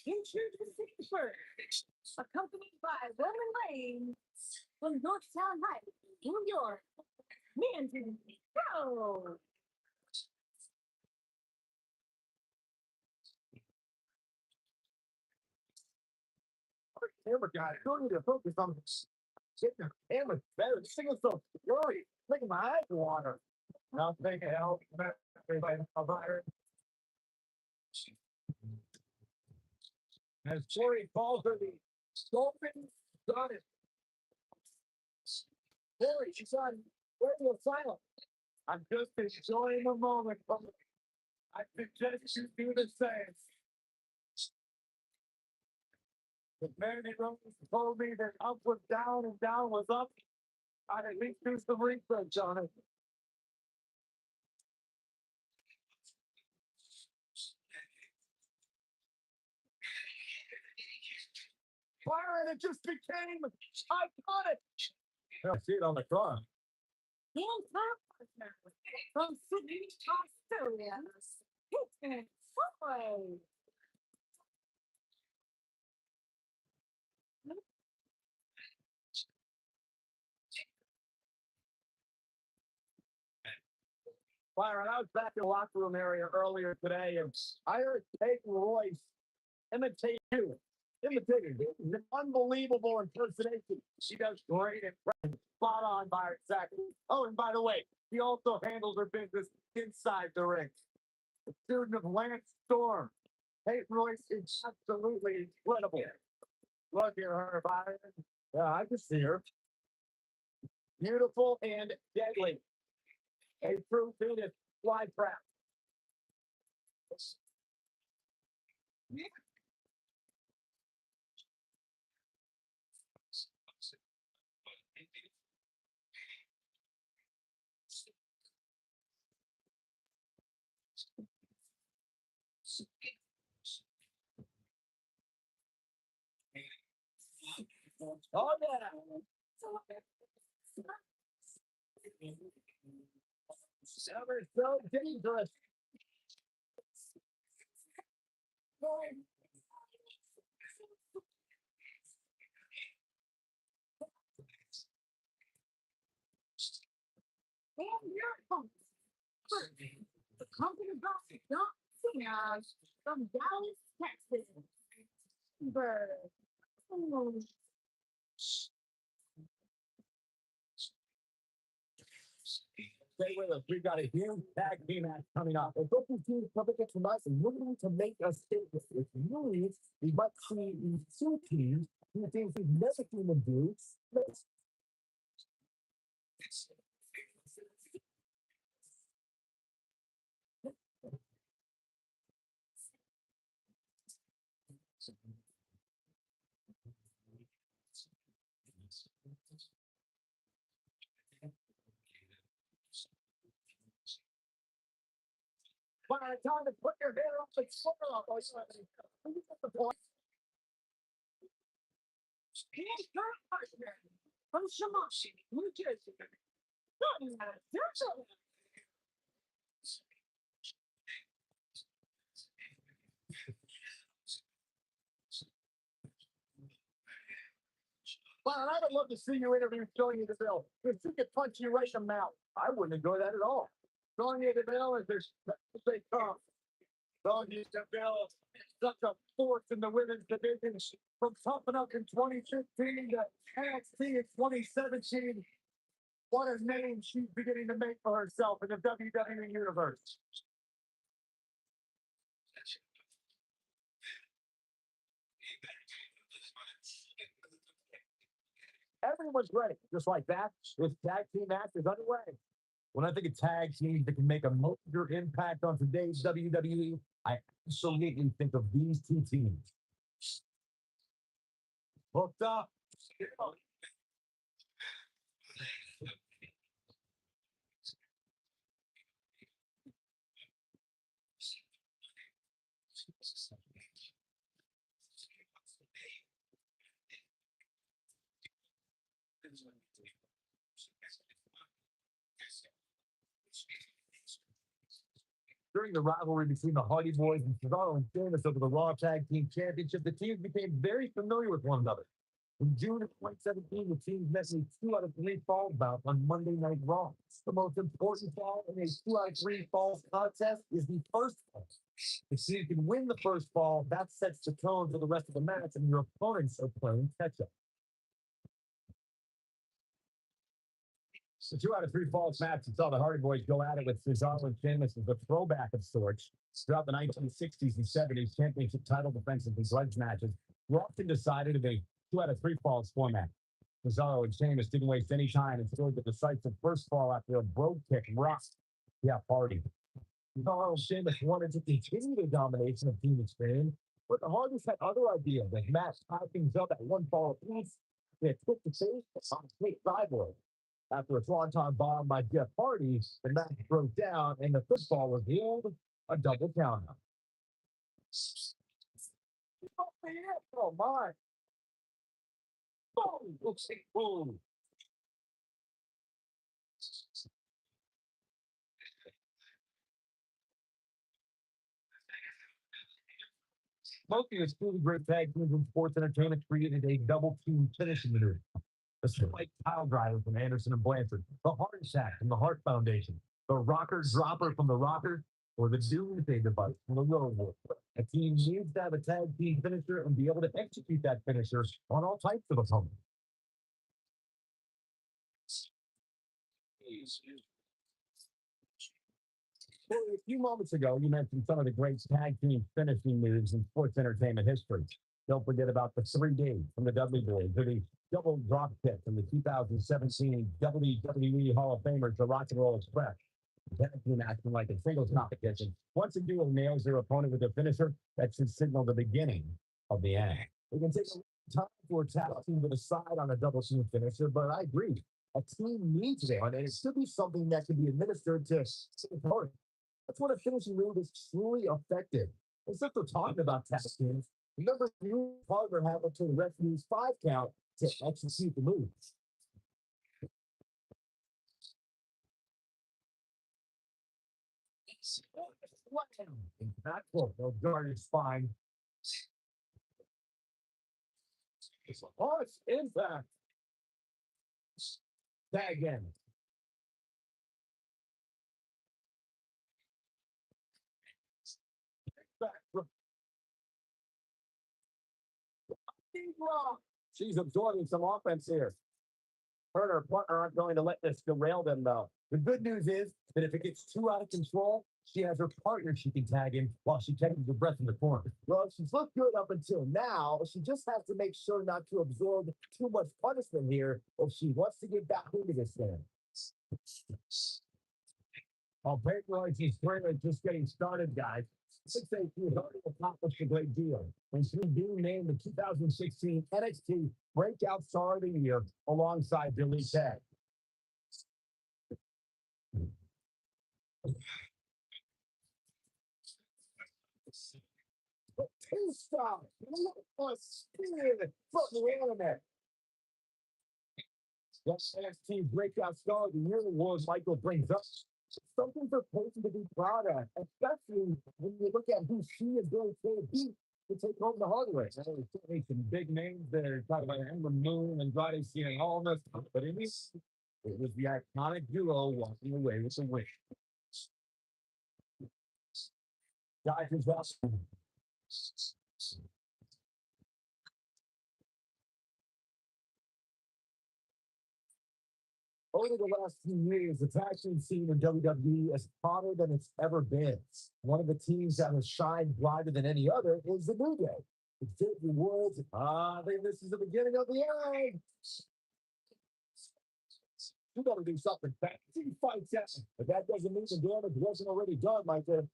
Introducing first, accompanied by Roman Reigns from Yorktown Heights, New York. Mandy, go! Camera guy, don't need to focus on getting the camera better. This thing is so blurry. Making my eyes water. Nothing else. Everybody, as Corey calls her the Sculpin Goddess. Corey, she's on radio silent. I'm just enjoying the moment. I suggest you do the same. The Mandy Rose told me that up was down and down was up. I'd at least do some research on it. Byron, it just became iconic. I see it on the car. Dan Carpenter from Sydney, Australia. Hitman Subway. Byron, I was back in the locker room area earlier today, and I heard Peyton Royce imitate you. Imitating you. An unbelievable impersonation. She does great impression. Spot on, Byron Saxton. Oh, and by the way, he also handles her business inside the ring. A student of Lance Storm. Peyton Royce is absolutely incredible. Look at her, Byron. Yeah, I can see her. Beautiful and deadly. A true Venus flytrap. Oh, yeah. Ever so dangerous. And here it comes. The company boss, Don Cena from Dallas, Texas. Bird. Oh, stay with us. We've got a huge tag team match coming up. If both these teams come against us and looking to make a statement, if really we might see these two teams do things we've never seen them do. Let's by the time to put your hair up and slower up or something. You get the point. Here's your partner from Shamashi, New Jersey. Well, I would love to see you interview Sonya Deville. If she could punch you right in the mouth, I wouldn't enjoy that at all. Sonya Deville is their they come. Sonya Deville is such a force in the women's division. From topping up in 2015 to NXT in 2017. What a name she's beginning to make for herself in the WWE universe. Everyone's ready. Just like that, this tag team match is underway. When I think of tag teams that can make a major impact on today's WWE, I absolutely think of these two teams. Hooked up. During the rivalry between the Hardy Boys and Cesaro and Sheamus over the Raw Tag Team Championship, the teams became very familiar with one another. In June of 2017, the teams met in a 2 out of 3 falls bout on Monday Night Raw. The most important fall in a 2 out of 3 falls contest is the first fall. If you can win the first fall, that sets the tone for the rest of the match, and your opponents are playing catch up. The 2 out of 3 falls match saw the Hardy Boys go at it with Cesaro and Sheamus as a throwback of sorts. Throughout the 1960s and 70s, championship title defenses and grudge matches were often decided in a 2 out of 3 falls format. Cesaro and Sheamus didn't waste any time and scored the decisive first fall after a brogue kick rocked the Hardy. Cesaro and Sheamus wanted to continue the domination of Team Extreme, but the Hardys had other ideas. They matched tied things up at 1 fall apiece. They took the chase on a straight sideboard. After a swanton bomb by Jeff Hardy, the match broke down and the football was healed, a double count. Oh my. Boom. Boom. Smoking is truly great tag teams in sports entertainment created a double team finishing maneuver. The Spike Pile Driver from Anderson and Blanchard, the Heart Attack from the Heart Foundation, the Rocker Dropper from the Rocker, or the Doomsday Device from the Road Warrior. A team needs to have a tag team finisher and be able to execute that finisher on all types of opponents. Well, a few moments ago, you mentioned some of the great tag team finishing moves in sports entertainment history. Don't forget about the 3D from the Dudley Boys, or the double drop kick from the 2017 WWE Hall of Famers, the Rock and Roll Express. Tag team acting like a singles competition. Once a duo nails their opponent with their finisher, that should signal the beginning of the end. It can take a time for a tag team to decide on a double team finisher, but I agree. A team needs one, and it should be something that can be administered to the opponent. That's when a finishing move is truly effective. Instead of talking about tag teams, remember your partner have until the referee's 5 count to execute the move. Impactful. They'll guard his spine. It's a harsh impact. Tag in. Back from she's absorbing some offense here. Her and her partner aren't going to let this derail them, though. The good news is that if it gets too out of control, she has her partner she can tag in while she catches her breath in the corner. Well, she's looked good up until now. She just has to make sure not to absorb too much punishment here if she wants to get back into this thing. On paper, she's just getting started, guys. She's already accomplished a great deal. And she's being named the 2016 NXT Breakout Star of the Year alongside Billy Tag. Two-star, spin from the internet. That's NXT Breakout Star of the Year award Michael brings up. Something for person to be proud of, especially when you look at who she is going to beat to take home the hardware. There's certainly some big names there, talking about Ember Moon and Andrade Cien Almas, but in this, it was the iconic duo walking away with the win. Guys, is awesome. Over the last few years, the tag team scene in WWE is hotter than it's ever been. One of the teams that has shined brighter than any other is the New Day. It's Xavier Woods. I think this is the beginning of the end. You got to do something fast. He fights out, but that doesn't mean the damage wasn't already done, Micah.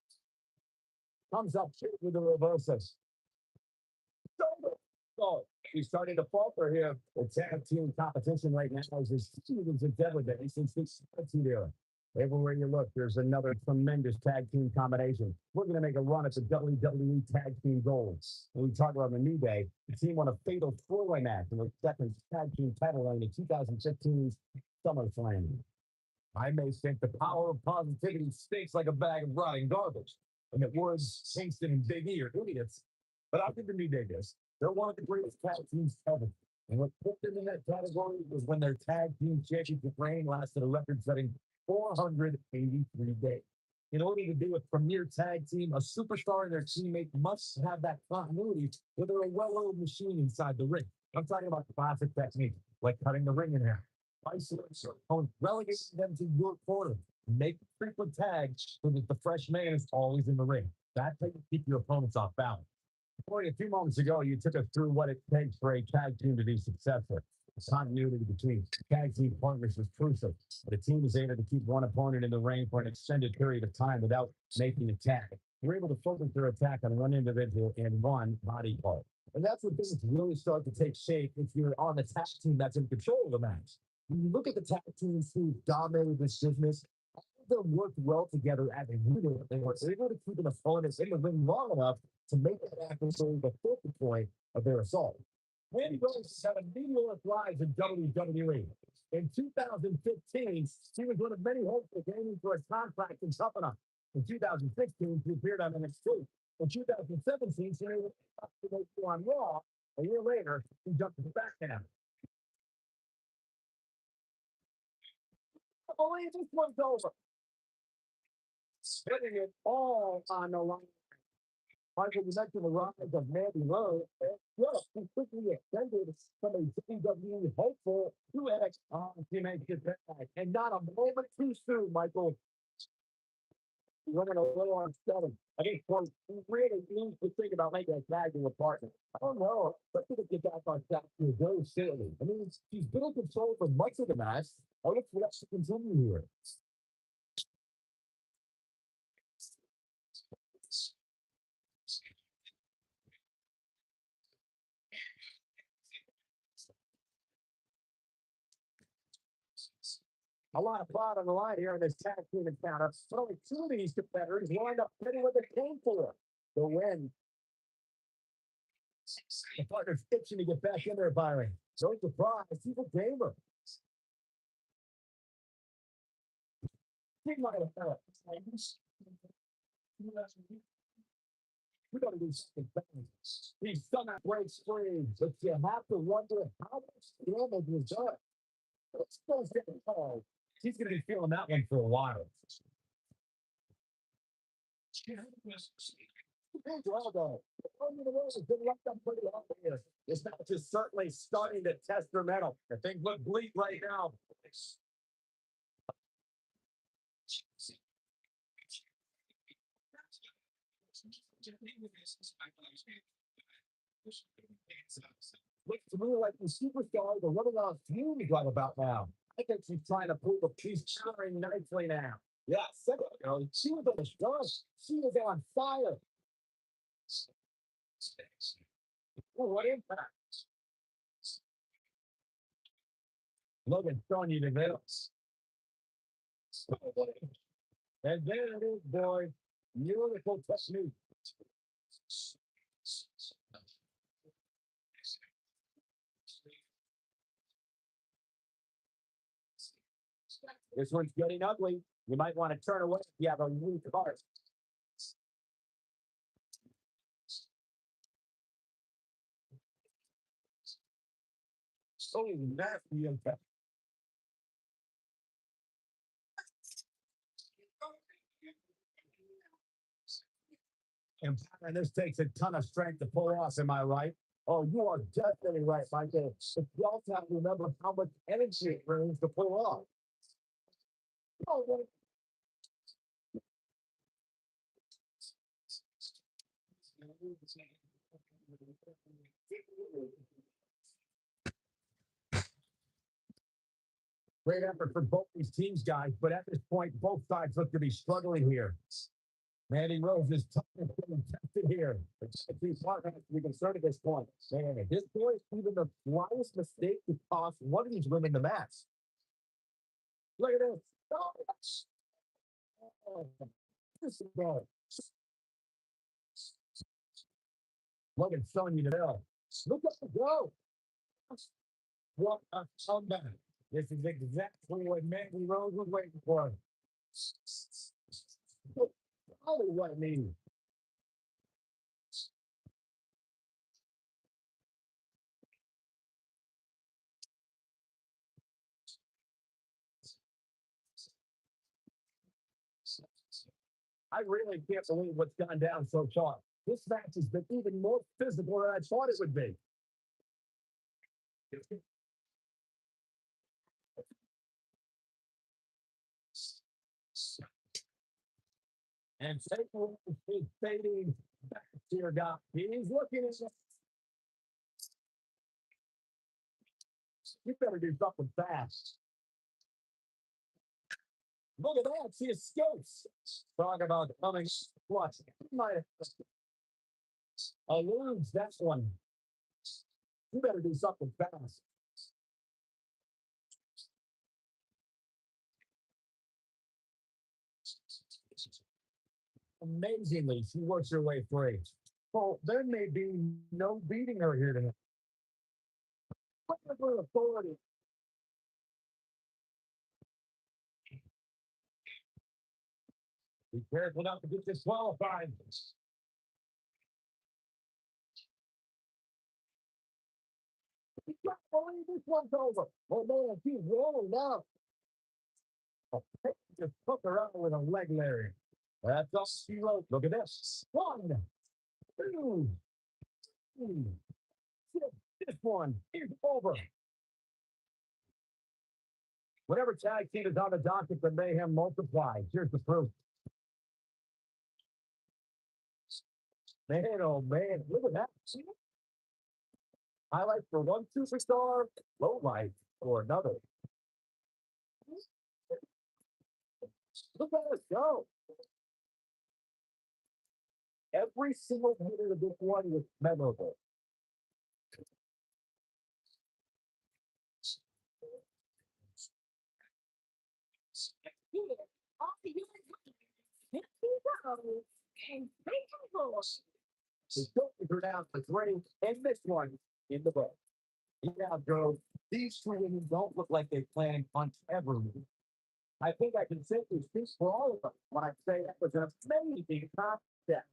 Comes up with the reverses. Oh, he's starting to falter here. The tag team competition right now is as huge as it's ever been since the Attitude Era. Everywhere you look, there's another tremendous tag team combination. We're going to make a run at the WWE Tag Team Goals. When we talk about the New Day, the team won a fatal four-way match in the second tag team title reign in 2015's SummerSlam. I may think the power of positivity stinks like a bag of rotting garbage. and it was Kingston and Big E are idiots. But I'll give them new Vegas. They're one of the greatest tag teams ever. And what put them in that category was when their tag team championship reign lasted a record-setting 483 days. In order to be a premier tag team, a superstar and their teammate must have that continuity where they're a well-oiled machine inside the ring. I'm talking about classic technique, like cutting the ring in half, vice versa, relegating them to your corner, make frequent tags so that the fresh man is always in the ring. That's how you keep your opponents off balance. Corey, a few moments ago, you took us through what it takes for a tag team to be successful. The continuity between tag team partners is crucial. The team is able to keep one opponent in the ring for an extended period of time without making a tag. You're able to focus your attack on one individual and one body part. And that's when things really start to take shape if you're on the tag team that's in control of the match. When you look at the tag teams who dominated this business, all of them worked well together as a unit. They were able to keep an opponent in the ring long enough to make that adversary the focal point of their assault. Randy Rhodes had a meteoric rise in WWE. In 2015, he was one of many hopeful aiming for a contract in Tough Enough. In 2016, he appeared on NXT. In 2017, he was on Raw. A year later, he jumped to the SmackDown. I believe this one's over. Spinning it all on the line. Michael, you mentioned the rise of Mandy Rose. Yes, he quickly extended from a WWE hopeful to NXT. He makes it back. And not a moment too soon, Michael. Running a little unsteady. I think he really needs to think about making a tag team partner. I don't know, but I think get back on track here very soon. I mean, she's been in control for much of the match. I look for that to continue here. A lot of pride on the line here in this tag team encounter. But only two of these competitors wind up getting what they came for. The win. The partner's itching to get back in there, Byron. So surprised. He's a gamer. He's not going to fail. We got to do something better. He's done a great spree, but you have to wonder how much damage was done. It's still getting cold. He's going to be feeling that one for a while. Well done. This match is certainly starting to test their metal. The things look bleak right now. Looks to me like the superstars are running out of fumes right about now. I think she's trying to prove a she's powering nicely now. Yeah, second ago, she was on the start. She was on fire. Oh, what impact? Logan showing you the videos. And there it is, boys. Beautiful technique. This one's getting ugly. You might want to turn away if you have a new car. So nasty impact. And this takes a ton of strength to pull off, am I right? Oh, you are definitely right, Michael. But you also have to remember how much energy it brings to pull off. Oh, great effort for both these teams, guys. But at this point, both sides look to be struggling here. Mandy Rose is tough and tested here. These partners have to be concerned at this point. Man, at this point, even the slightest mistake could cost one of these women the match. Look at this. Oh, this is bad. Logan showing you the bell. Look at the go. What a comeback. This is exactly what Mandy Rose was waiting for. Only what it needs. I really can't believe what's gone down so far. This match has been even more physical than I thought it would be. And Satan is fading back to your guy. He's looking at you. You better do something fast. Look at that. She escapes. Talk about coming plus. He might eludes that one. You better do something fast. Amazingly, she works her way free. Well, there may be no beating her here tonight. What is her authority? Be careful not to get disqualified. You can't believe this one's over. Oh man, she's rolling now. Just took her out with a leg, Larry. That's all she wrote. Look at this. One, two, three. This one is over. Whatever tag team is on the docket for Mayhem multiplies. Here's the proof. Man, oh man, look at that. Highlight for one superstar, low light for another. Look at us go. Every single minute of this one was memorable. She took her down for three and this one in the book. Yeah, girl, these two women don't look like they plan on ever leaving. I think I can safely speak for all of them when I say that was an amazing concept.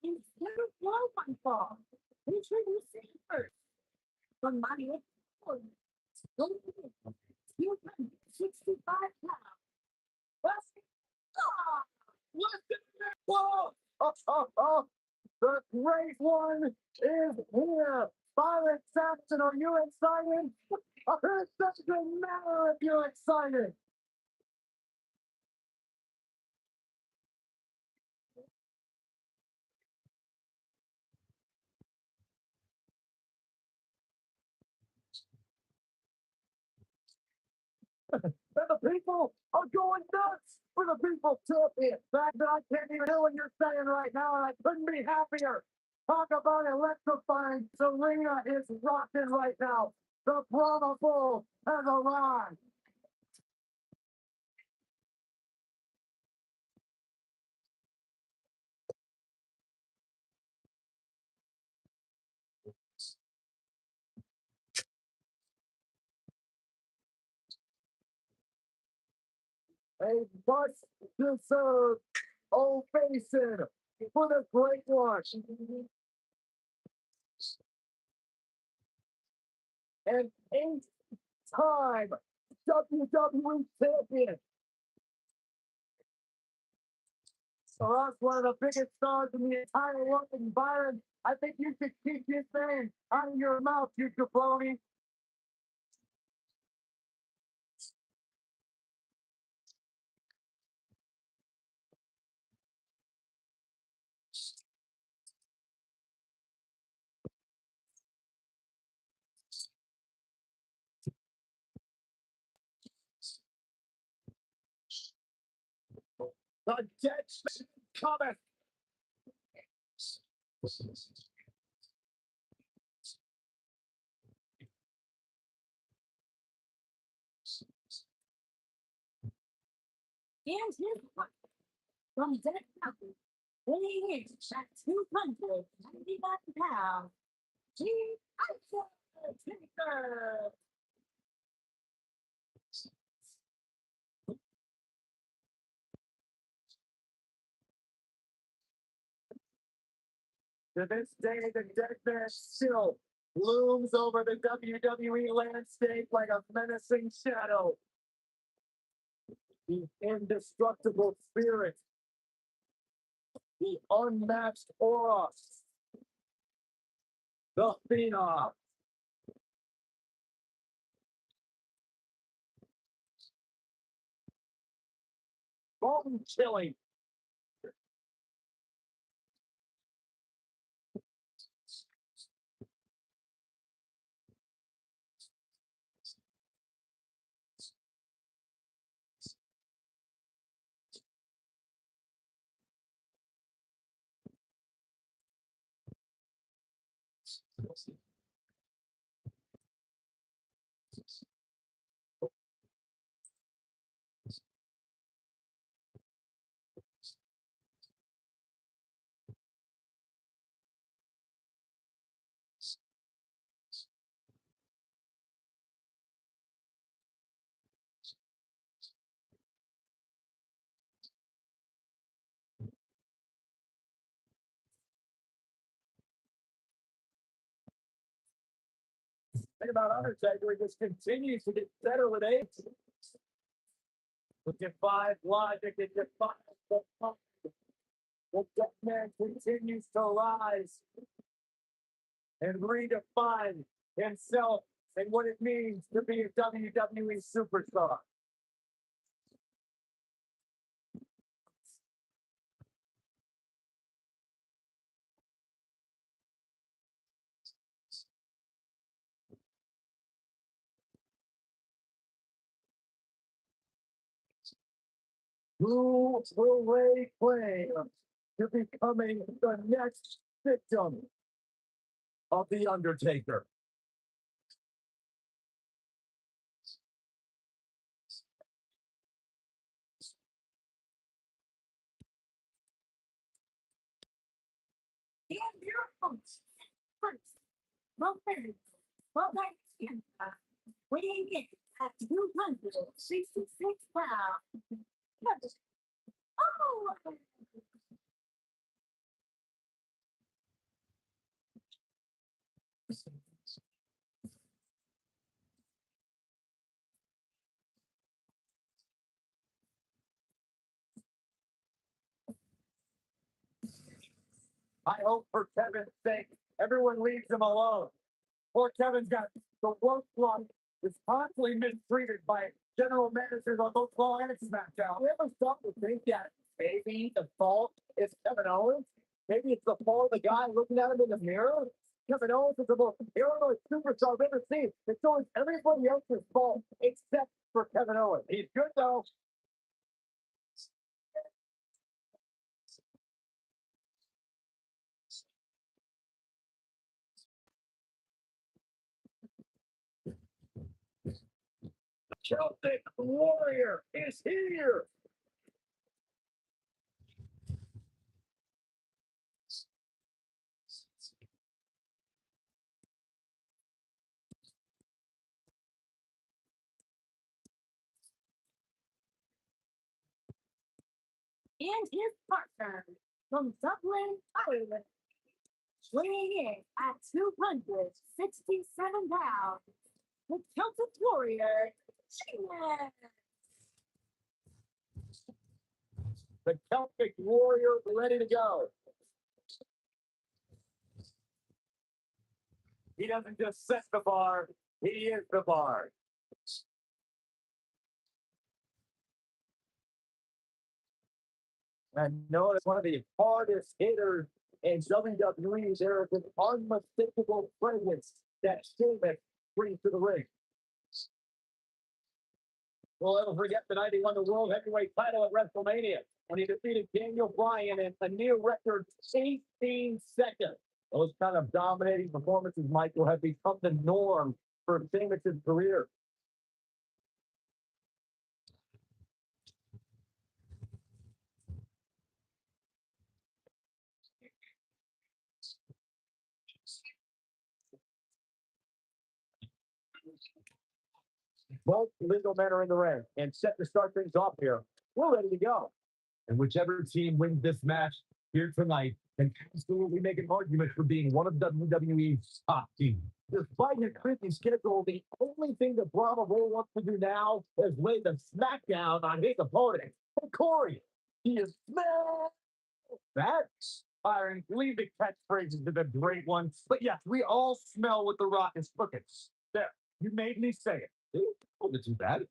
It's never my fault. We should receive first. From money, you can 65 pounds. Whoa! The great one is here. Violet Saxon, are you excited? It doesn't matter if you're excited. And the people are going nuts for the people tip it. Fact that I can't even hear what you're saying right now, and I couldn't be happier. Talk about electrifying. Serena is rocking right now. The Brahma Bull has arrived. A much deserved ovation for the Great One. And eight-time WWE champion. For us, one of the biggest stars in the entire world, and Byron, I think you should keep his name out of your mouth, you jabroni. The dead man cometh. Here's his one from Dead Mountain. Weighing in at 299 pounds. The Undertaker. To this day, the dead man still looms over the WWE landscape like a menacing shadow. The indestructible spirit, the unmatched aura, the phenom. Bone chilling. Think about Undertaker, he just continues to get better with age. It defies logic, it defies the pump. The dead man continues to rise and redefine himself and what it means to be a WWE superstar. Who will lay claim to becoming the next victim of The Undertaker? And your host, first, Robert, Robert Ciampa. Weighing in at 266 pounds. Oh, I hope for Kevin's sake, everyone leaves him alone. Poor Kevin's got the worst luck, is constantly mistreated by general managers on both Raw and SmackDown. We ever stop to think that maybe the fault is Kevin Owens? Maybe it's the fault of the guy looking at him in the mirror? Kevin Owens is the most paranoid superstar I've ever seen. It's always everybody else's fault except for Kevin Owens. He's good though. Celtic Warrior is here. and his partner from Dublin, Ireland, weighing in at 267 pounds, the Celtic Warrior, Sheamus. The Celtic Warrior ready to go. He doesn't just set the bar, he is the bar. And known as one of the hardest hitters in WWE, there is an unmistakable presence that Sheamus brings to the ring. We'll never forget the night he won the World Heavyweight title at WrestleMania when he defeated Daniel Bryan in a near record 18 seconds. Those kind of dominating performances, Michael, have become the norm for Sheamus' career. Both legal men are in the ring and set to start things off here. We're ready to go. And whichever team wins this match here tonight can absolutely make an argument for being one of WWE's top teams. Despite his crazy schedule, the only thing that Bravo wants to do now is lay the smackdown on his opponent, Corey. He is smacked. That's Byron. Leave the catchphrases to the great ones. But yes, we all smell what the Rock is cooking. There, you made me say it. See? Wasn't too bad.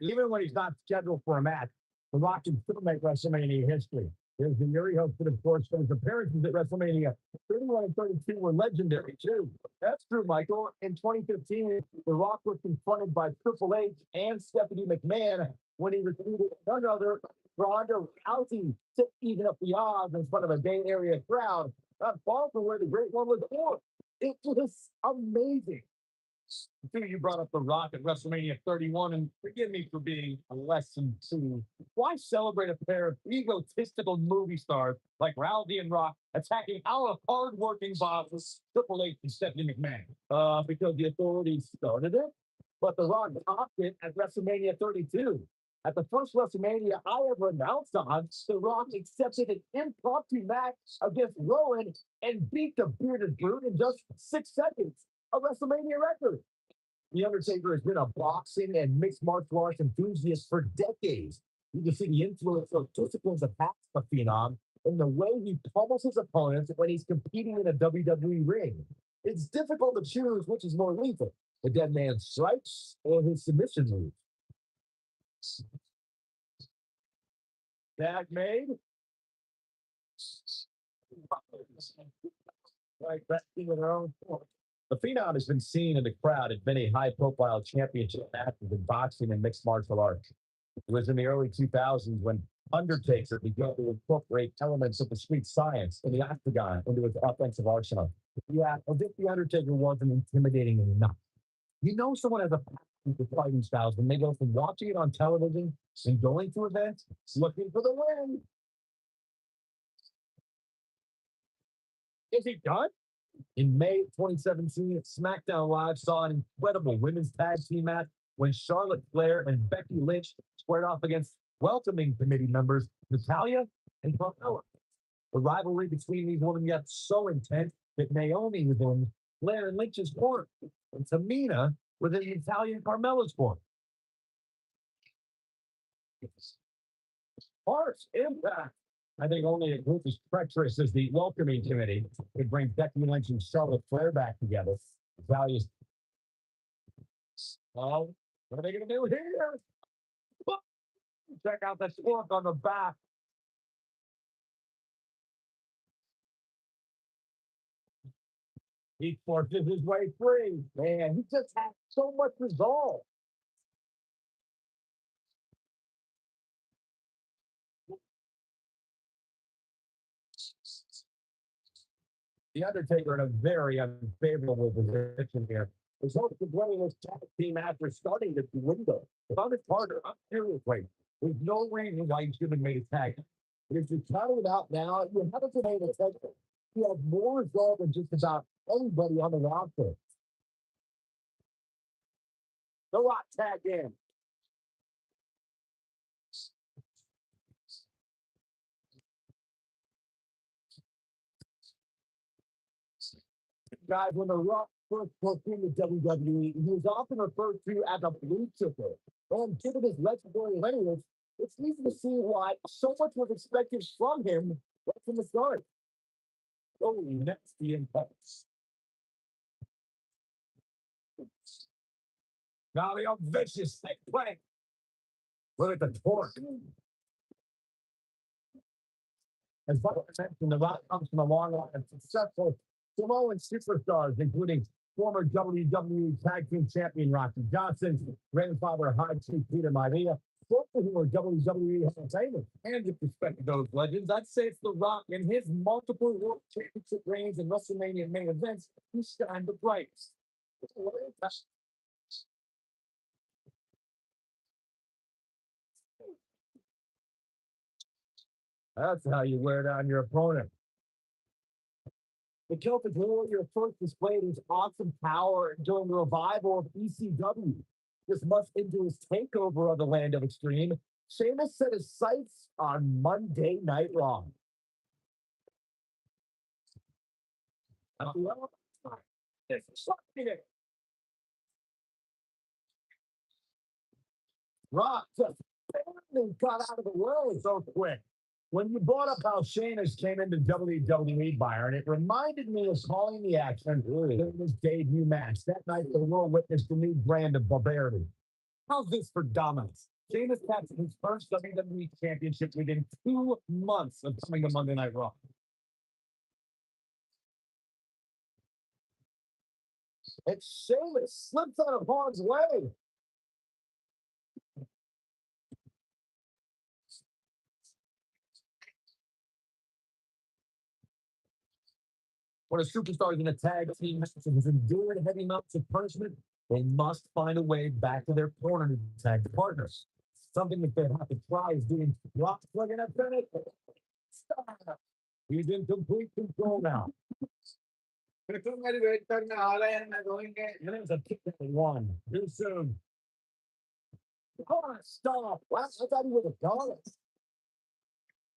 Even when he's not scheduled for a match, the Rock can still make WrestleMania history. There's the year he hosted, of course, but his appearances at WrestleMania 31 and 32 were legendary, too. That's true, Michael. In 2015, The Rock was confronted by Triple H and Stephanie McMahon when he defeated none other Ronda Rousey to even up the odds in front of a Bay Area crowd. Not far from where the Great One was born. It was amazing. You brought up The Rock at WrestleMania 31, and forgive me for being less than two. Why celebrate a pair of egotistical movie stars like Rowdy and Rock attacking our hardworking bosses, Triple H and Stephanie McMahon? Because the authorities started it, but The Rock topped it at WrestleMania 32. At the first WrestleMania I ever announced on, The Rock accepted an impromptu match against Rowan and beat the bearded brute in just 6 seconds. A WrestleMania record. The Undertaker has been a boxing and mixed martial arts enthusiast for decades. You can see the influence of disciplines of past the Phenom in the way he pummels his opponents when he's competing in a WWE ring. It's difficult to choose which is more lethal, the dead man's strikes or his submission moves. Tag made. Right, that's in their own form. The Phenom has been seen in the crowd at many high-profile championship matches in boxing and mixed martial arts. It was in the early 2000s when Undertaker began to incorporate elements of the street science in the octagon into his offensive arsenal. Yeah, as if the Undertaker wasn't intimidating enough. You know someone has a passion for fighting styles when they go from watching it on television and going to events looking for the win. Is he done? In May 2017, SmackDown Live saw an incredible women's tag team match when Charlotte Flair and Becky Lynch squared off against welcoming committee members Natalya and Carmella. The rivalry between these women got so intense that Naomi was in Flair and Lynch's corner, and Tamina was in Natalya and Carmella's corner. Harsh impact. I think only a group as treacherous as the welcoming committee could bring Becky Lynch and Charlotte Flair back together. Values. Oh, what are they going to do here? Check out the spark on the back. He forces his way free. Man, he just has so much resolve. The Undertaker in a very unfavorable position here. His hopes of winning this tag team after starting to dwindle. Found it harder. I'm seriously. There's no reason why he should have made a tag. If you're counting it out now, you haven't been able to take it. You have more resolve than just about anybody on the roster. The Rock tag in. Guys, when The Rock first broke into WWE, he was often referred to as a blue chipper. And given his legendary lineage, it's easy to see why so much was expected from him right from the start. Oh, next the impact. Now the vicious thing play. Look at the torque. As Butler mentioned, The Rock comes from a long line of successful Samoan superstars, including former WWE Tag Team Champion Rocky Johnson, grandfather High Chief Peter Maivia, both of whom are WWE Hall of Famers. And with respect to those legends, I'd say it's The Rock and his multiple World Championship reigns and WrestleMania main events who shine the brightest. That's how you wear down your opponent. The Celtic Warrior first displayed his awesome power during the revival of ECW. This must into his takeover of the Land of Extreme. Sheamus set his sights on Monday Night Raw. Rock just barely got out of the way so quick. When you brought up how Sheamus came into WWE, Byron, it reminded me of calling the action during his debut match. That night, the world witnessed a new brand of barbarity. How's this for dominance? Sheamus captured his first WWE championship within 2 months of coming to Monday Night Raw. And Sheamus slips out of harm's way. When a superstar is in a tag team match and has endured heavy amounts of punishment, they must find a way back to their corner to tag the partners. Something that they have to try is doing Rock slugging at Bennett. Stop. He's in complete control now. And there's a kick that one. Too soon. Oh, stop. Wow, I thought he was a dog.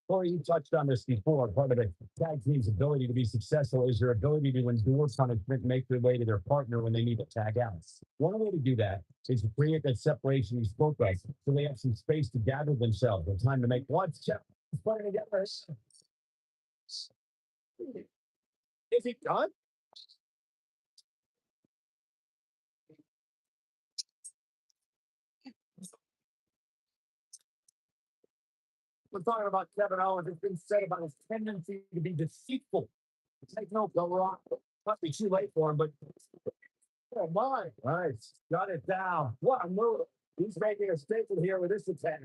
Corey, you touched on this before. Part of the tag team's ability to be successful is their ability to endure punishment and make their way to their partner when they need to tag out. One way to do that is to create that separation you spoke of, so they have some space to gather themselves and time to make one step. Putting together. Is he done? We're talking about Kevin Owens. It's been said about his tendency to be deceitful. Take no, go wrong. Must be too late for him, but oh my. Nice. Got it down. What a move. He's making a statement here with this attack.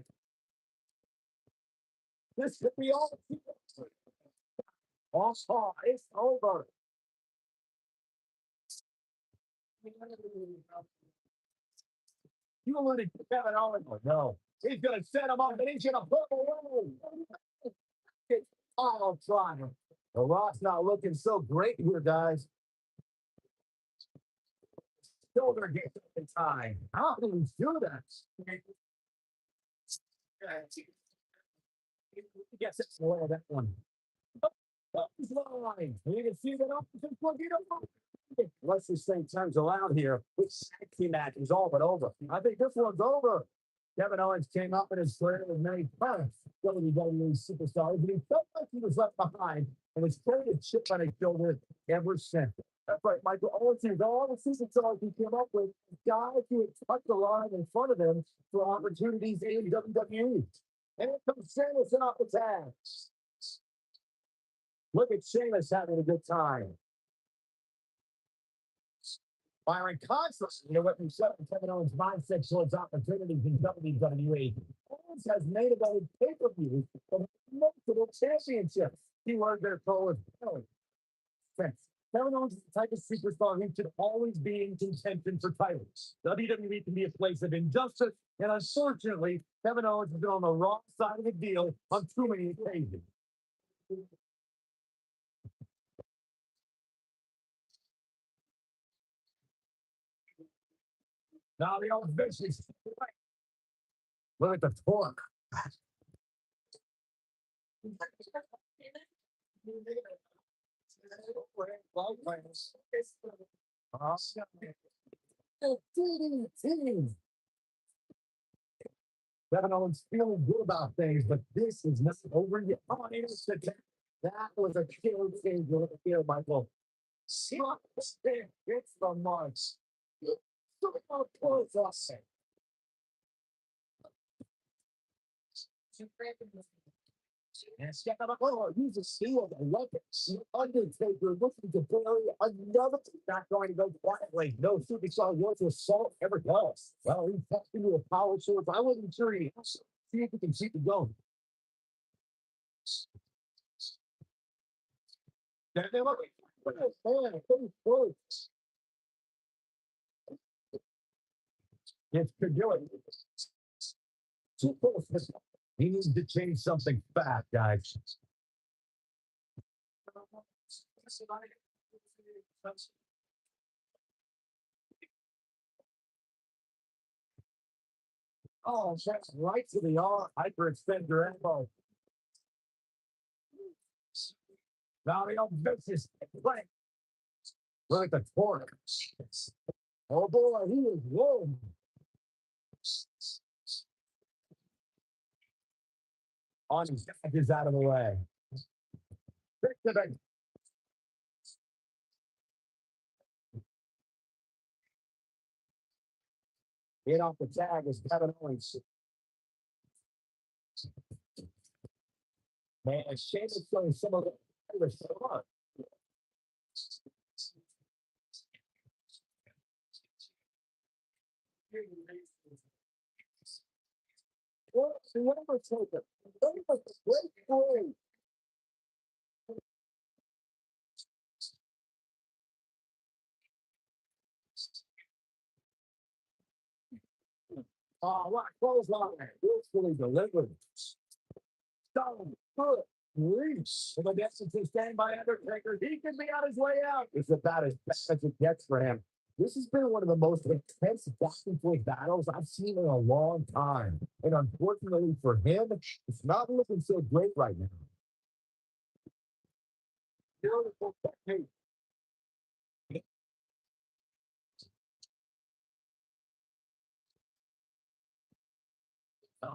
This could be all. Also, it's over. You want to Kevin Owens? No. He's going to set him up and he's going to put him away. Oh, trying. The Rock's not looking so great here, guys. Still going to get in time. How did he do that? Yes, it's more of that one. He's line. You can see that opposite plug it up. Let's just say terms allowed here. This sexy match is all but over. I think this one's over. Kevin Owens came up in his career with many times WWE superstars, but he felt like he was left behind and has carried a chip on his shoulder ever since. That's right, Michael Owens is all the superstars he came up with, guys who had touched the line in front of him for opportunities in WWE. And it comes Sheamus off the tag. Look at Sheamus having a good time. Byron constantly, what you said, Kevin Owens' mindset towards opportunities in WWE. Owens has made about his pay-per-views and multiple championships. He learned their pro with Kelly. Kevin Owens is the type of superstar who should always be in contention for titles. WWE can be a place of injustice, and unfortunately, Kevin Owens has been on the wrong side of the deal on too many occasions. Now the old vicious. Look at the torque. Kevin Owens feeling good about things, but this is not over yet. Oh, that was a kill changer right here, Michael. It's the marks. So close us. And step up, oh, he's a seal. I love it. The Undertaker looking to bury another. Not going to go quietly. No superstar worth his salt ever does. Well, he's tapped into a power source. I wasn't sure he has. See if he can keep it going. They're looking. It's good doing. Too close. He needs to change something fast, guys. Oh, that's right to the arm. Hyperextend your elbow. Now the old vicious play. Look at the torque. Oh boy, he is low. On his back is out of the way. Hit off the tag is Kevin Owens. Man, Sheamus showing some of the Irish blood. Well, whoever took it, they was a great play. Oh, what close line. Beautifully delivered. Stone, good. Reach. And the distance is stand by Undertaker. He can be on his way out. It's about as best as it gets for him. This has been one of the most intense back and forth battles I've seen in a long time. And unfortunately for him, it's not looking so great right now. Beautiful technique.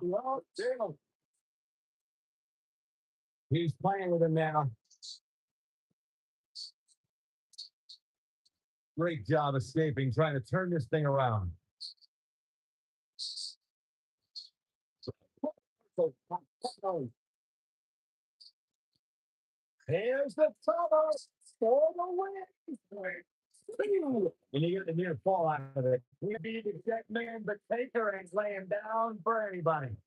Well, damn. He's playing with him now. Great job escaping, trying to turn this thing around. Here's the Thomas for the win. And you get the near fall out of it. We beat the jet man, but Taker ain't laying down for anybody.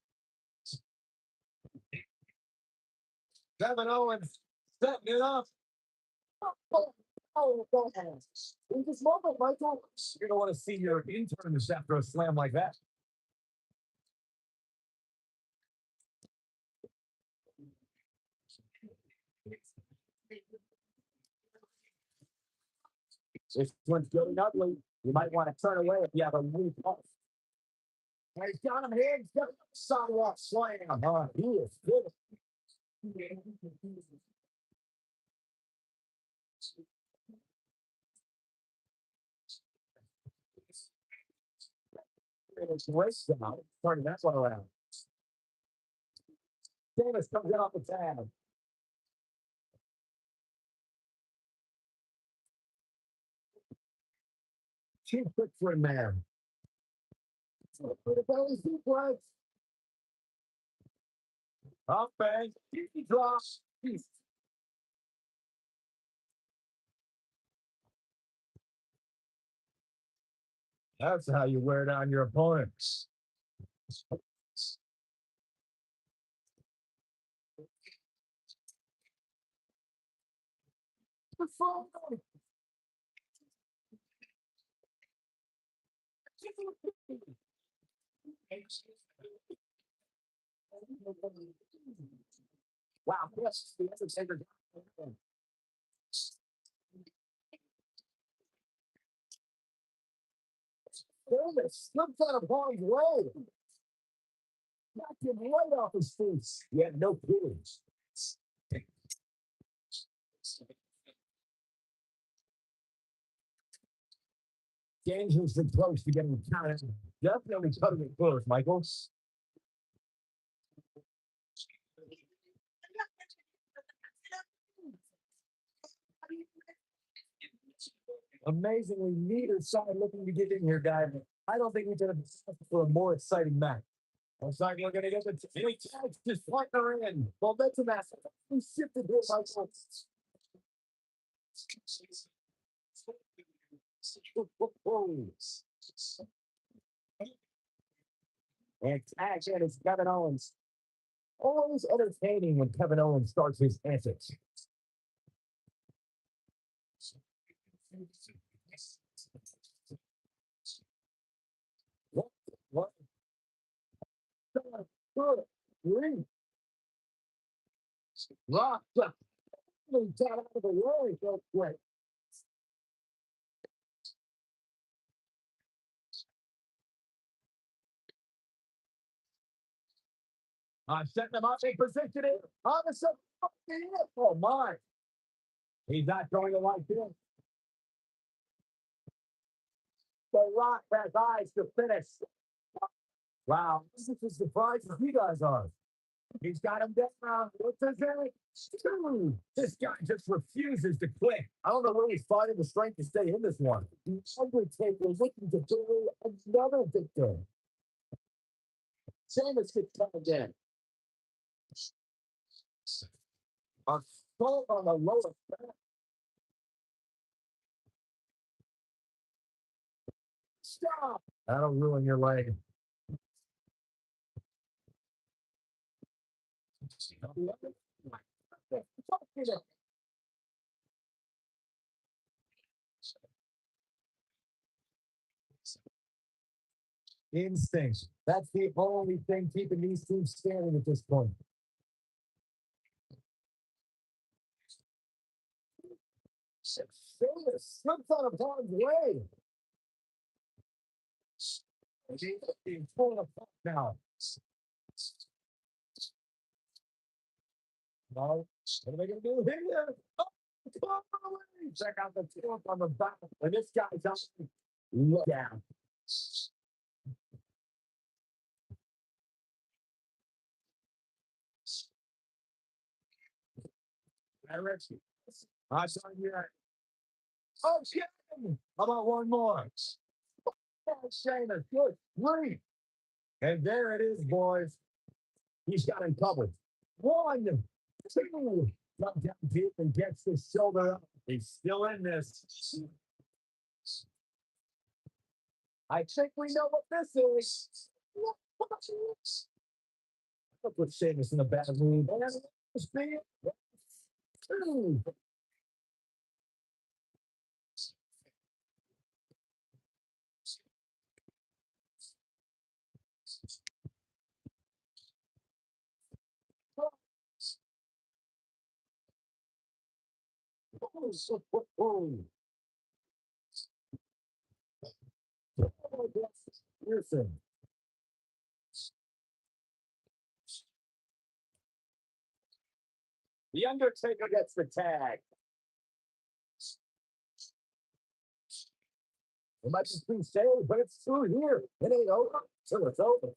Kevin Owens setting it up. In this moment, Michael, you're gonna want to see your intern after a slam like that. This one's getting ugly. You might want to turn away if you have a new pulse. He's got him here. He's got a sidewalk slam. He is good. It's race now. Turning that one around. Davis comes in off the tab. Too quick for a man. For the belly suplex. Up bang. He drops. That's how you wear down your opponents. Wow, yes, the Undertaker. Sheamus slipped out of harm's way. Knocked him right off his feet. Yeah, no kidding. Dangerously close to getting counted. Definitely cutting it close, Michael. Amazingly neither side looking to get in here, guys. I don't think we could have asked for a more exciting match. Looks like we're gonna get the any tags just partner in. Well, that's a mess. We shifted here, Michael. And tag in is Kevin Owens. Always entertaining when Kevin Owens starts his antics. What? What? Good. Green. Rock. Got out of the way so quick. Setting him up in position here. On the side. Oh, my. He's not going to like this. The Rock has eyes to finish. Wow, this is as surprised as you guys are. He's got him down. What's his name? This guy just refuses to quit. I don't know where he's finding the strength to stay in this one. The Undertaker looking to do another victory. Sheamus gets tagged in. Assault on the lower back. Stop! That'll ruin your leg. Instinct. That's the only thing keeping these teams standing at this point. Sheamus slips out of harm's way. He's pulling apart now. No, what are they going to do here? Oh, check out the tilt on the back. And this guy's up. Look down. Direction. I'm sorry, here. Oh, shit. How about one more? Oh, Sheamus. Good. Three. And there it is, boys. He's got him covered. One, two. Comes down deep and gets the shoulder up. He's still in this. I think we know what this is. Look what Sheamus in a bad mood. Speed. Two. Pearson. The Undertaker gets the tag. It might just be saved, but it's through here. It ain't over till it's over.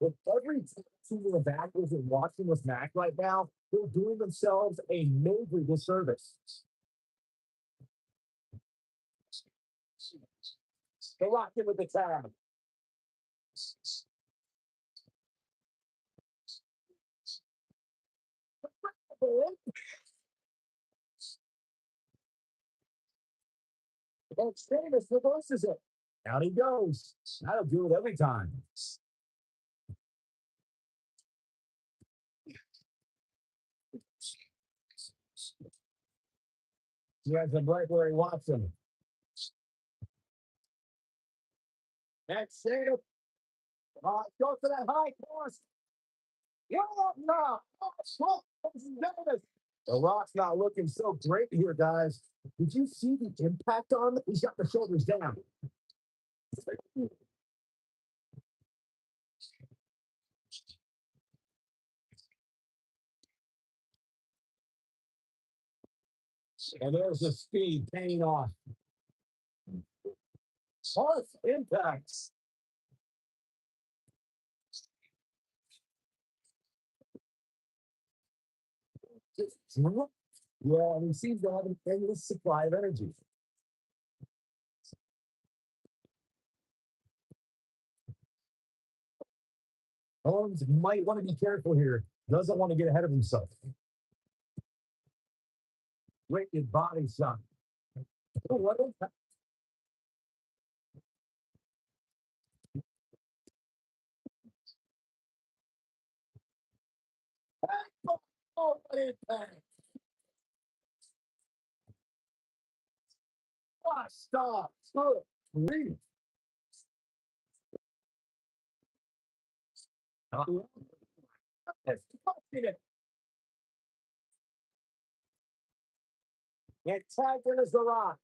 If every team in the back isn't watching this match right now, they're doing themselves a major disservice. They locked in with the tag. And Sheamus reverses it. Out he goes. That'll do it every time. He has him right where he wants him. That's it. Go to that high cross. Get up now. Oh, slow. The Rock's not looking so great here, guys. Did you see the impact on him? He's got the shoulders down. And there's the speed paying off. Harsh impacts. Yeah, and he seems to have an endless supply of energy. Owens might want to be careful here. Doesn't want to get ahead of himself. Wicked body shot. Oh, what is that? Oh, what is that? What? Stop. Good. Leave. Get tighter as the Rock.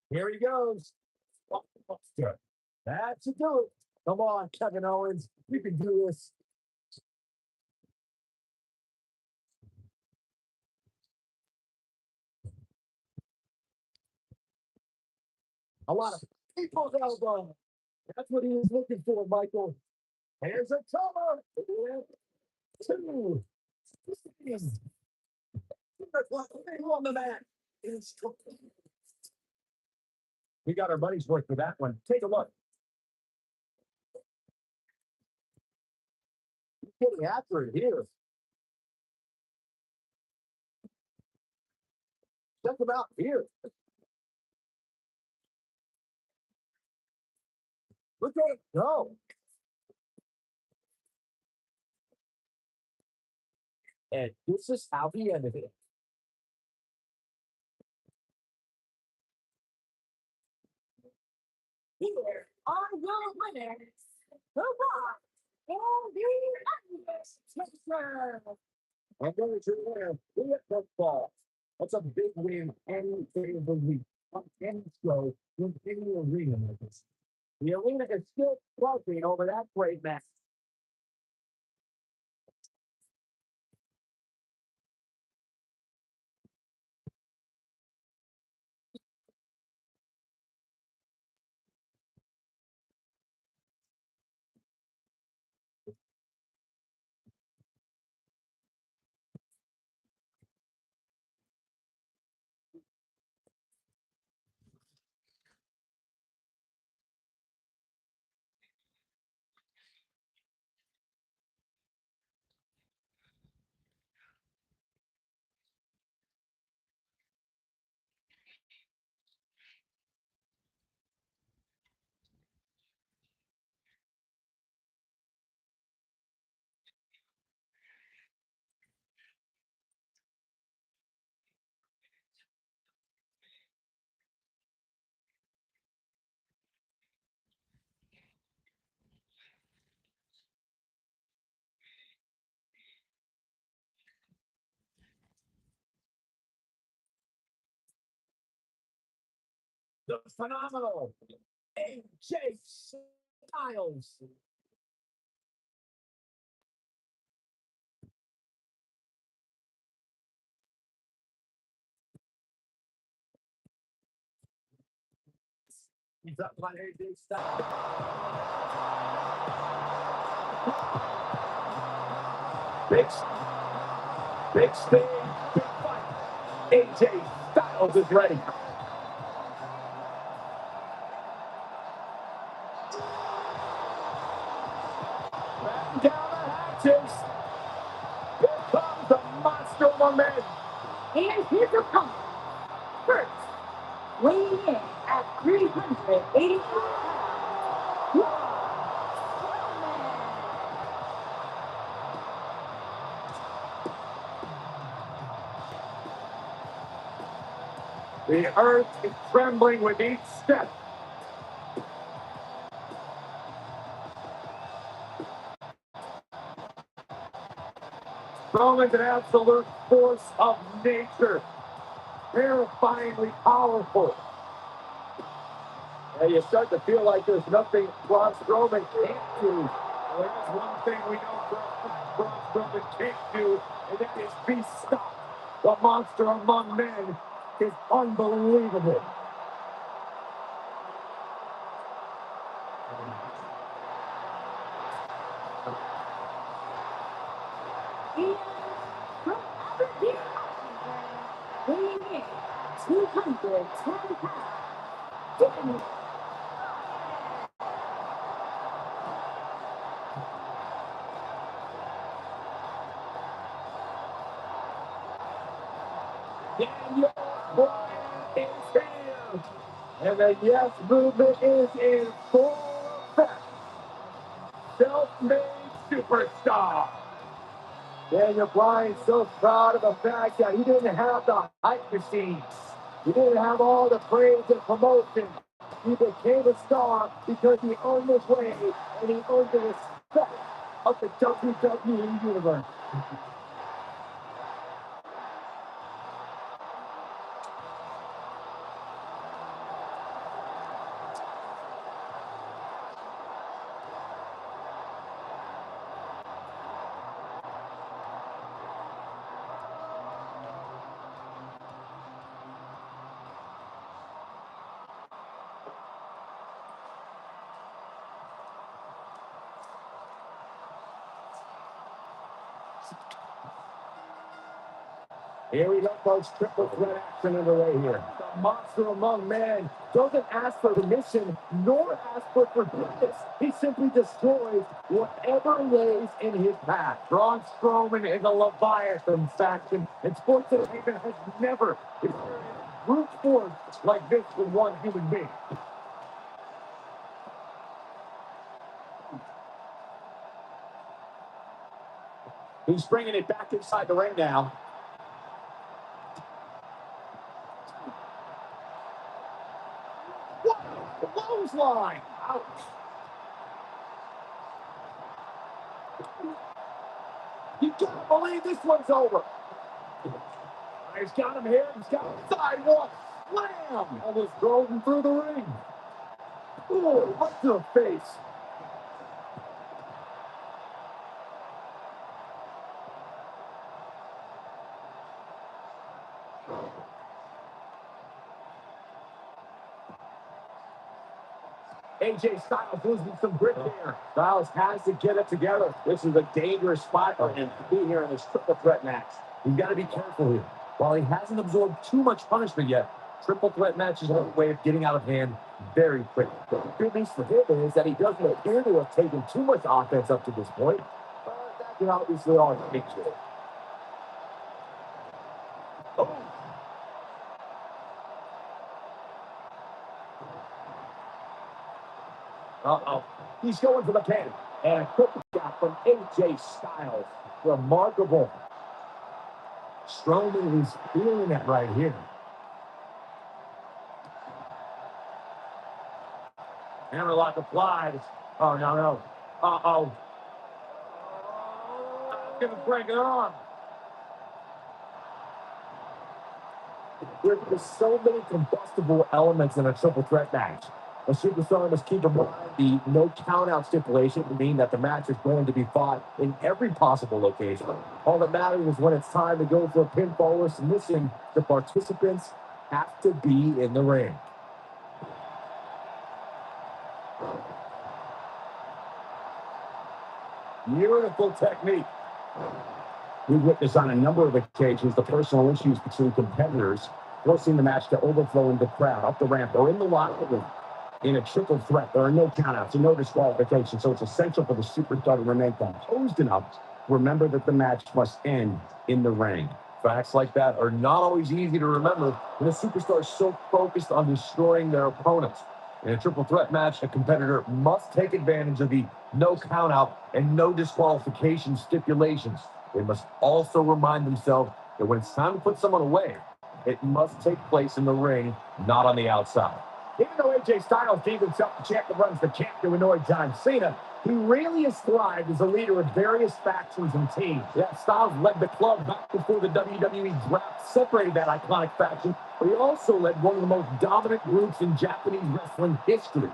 Here he goes. Good. That's a do it. Come on, Kevin Owens. You can do this. A lot of people's elbow. That's what he was looking for, Michael. Here's a cover. Two. On the mat. We got our money's worth for that one. Take a look. He's getting after it here. Check him out here. Look at it go. And this is how he ended it. Here are your winners. The Rock and the Undertaker. I'm going to win with football. That's a big win any day of the week. On any show, in any arena like this. The arena is still buzzing over that great match. The phenomenal AJ Styles. He's up by AJ Styles. Big, big stage, big fight. AJ Styles is ready. Back down the hatches. Here comes the monster woman. And here's your opponent. First, weighing in at 385 pounds, Braun Strowman. The earth is trembling with each step. Roman's an absolute force of nature, terrifyingly powerful. And you start to feel like there's nothing Braun Strowman can't do. Well, there's one thing we know Braun Strowman can't do, and that is be stopped. The monster among men is unbelievable. And from Aberdeen, weighing in 210 pounds, Tiffany. Daniel Bryan is here. And the yes movement is in full effect. Self-made superstar. Daniel Bryan's so proud of the fact that he didn't have the hype machine. He didn't have all the praise and promotion. He became a star because he earned his way and he earned the respect of the WWE Universe. Here we go, folks. Triple threat action underway here. The monster among men doesn't ask for permission nor ask for forgiveness. He simply destroys whatever lays in his path. Braun Strowman is a Leviathan faction, and sports entertainment has never experienced brute force like this from one human being. He's bringing it back inside the ring now. What a clothesline! Ouch! You can't believe this one's over. He's got him here. He's got him sidewalk. Slam! Almost drove him through the ring. Ooh, right to the face. AJ Styles losing some grip here. Styles has to get it together. This is a dangerous spot for him to be here in this triple threat match. You've got to be careful here. While he hasn't absorbed too much punishment yet, triple threat matches are a way of getting out of hand very quickly. The good news for him is that he doesn't appear to have taken too much offense up to this point. But that can obviously all change it. Oh. Uh-oh. He's going for the pin. And a quick shot from AJ Styles. Remarkable. Strowman is feeling it right here. Hammerlock applied. Oh, no. Uh-oh. Gonna break it on. There's so many combustible elements in a triple threat match. A superstar must keep in mind the no count-out stipulation to mean that the match is going to be fought in every possible location. All that matters is when it's time to go for a pinfall or submission, the participants have to be in the ring. Beautiful technique. We've witnessed on a number of occasions the personal issues between competitors, forcing the match to overflow into the crowd, up the ramp, or in the locker room. In a triple threat, there are no countouts and no disqualifications, so it's essential for the superstar to remain composed enough to remember that the match must end in the ring. Facts like that are not always easy to remember when a superstar is so focused on destroying their opponents. In a triple threat match, a competitor must take advantage of the no countout and no disqualification stipulations. They must also remind themselves that when it's time to put someone away, It must take place in the ring, not on the outside. Even though AJ Styles gave himself the champ that runs the camp to annoy John Cena, he really has thrived as a leader of various factions and teams. Yeah, Styles led the club back before the WWE draft separated that iconic faction, but he also led one of the most dominant groups in Japanese wrestling history.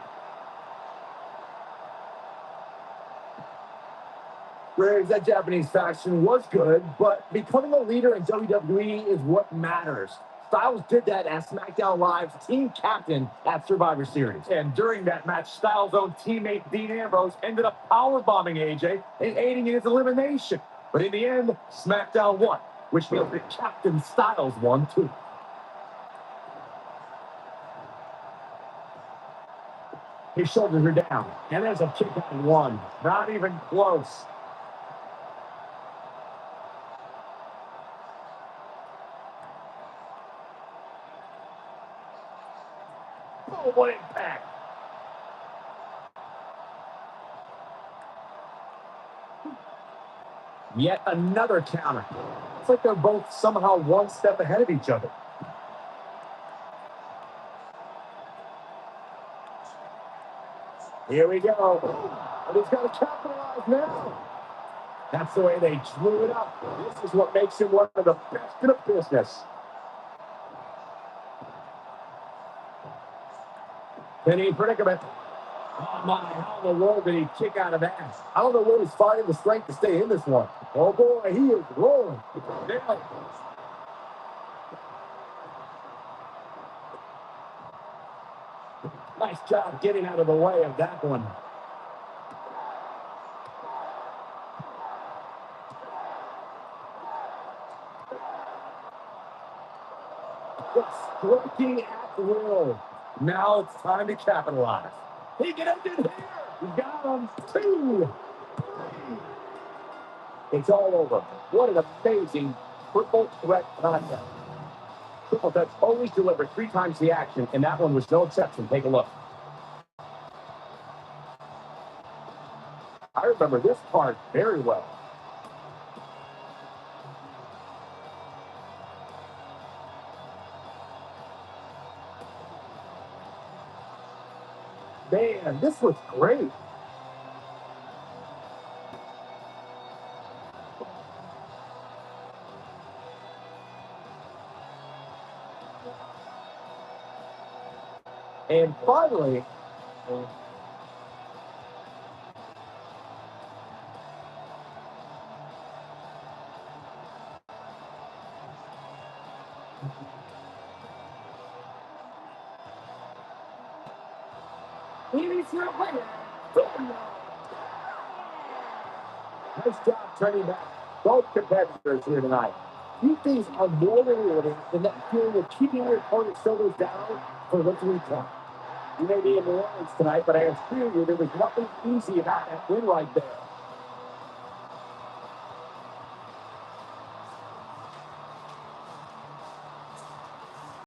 Whereas that Japanese faction was good, but becoming a leader in WWE is what matters. Styles did that as SmackDown Live's team captain at Survivor Series. And during that match, Styles' own teammate Dean Ambrose ended up powerbombing AJ and aiding in his elimination. But in the end, SmackDown won, which means that Captain Styles won too. His shoulders are down, and there's a kick out one. Not even close. Oh, what impact! Yet another counter. It's like they're both somehow one step ahead of each other. Here we go. And he's got to capitalize now. That's the way they drew it up. This is what makes him one of the best in the business. Penny predicament. Oh my, how in the world did he kick out of that? I don't know where he's finding the strength to stay in this one. Oh boy, he is rolling. Nailed. Nice job getting out of the way of that one. Just striking at will. Now it's time to capitalize. He can end it here. He got him. 2, 3. It's all over. What an amazing triple threat contest. Triple threats always deliver 3 times the action, and that one was no exception. Take a look. I remember this part very well. Man, this was great. And finally, Here is your winner. nice job turning back both competitors here tonight. Few things are more rewarding than that feeling of keeping your opponent's shoulders down for victory time. You may be in New Orleans tonight, but I assure you there was nothing easy about that win right there.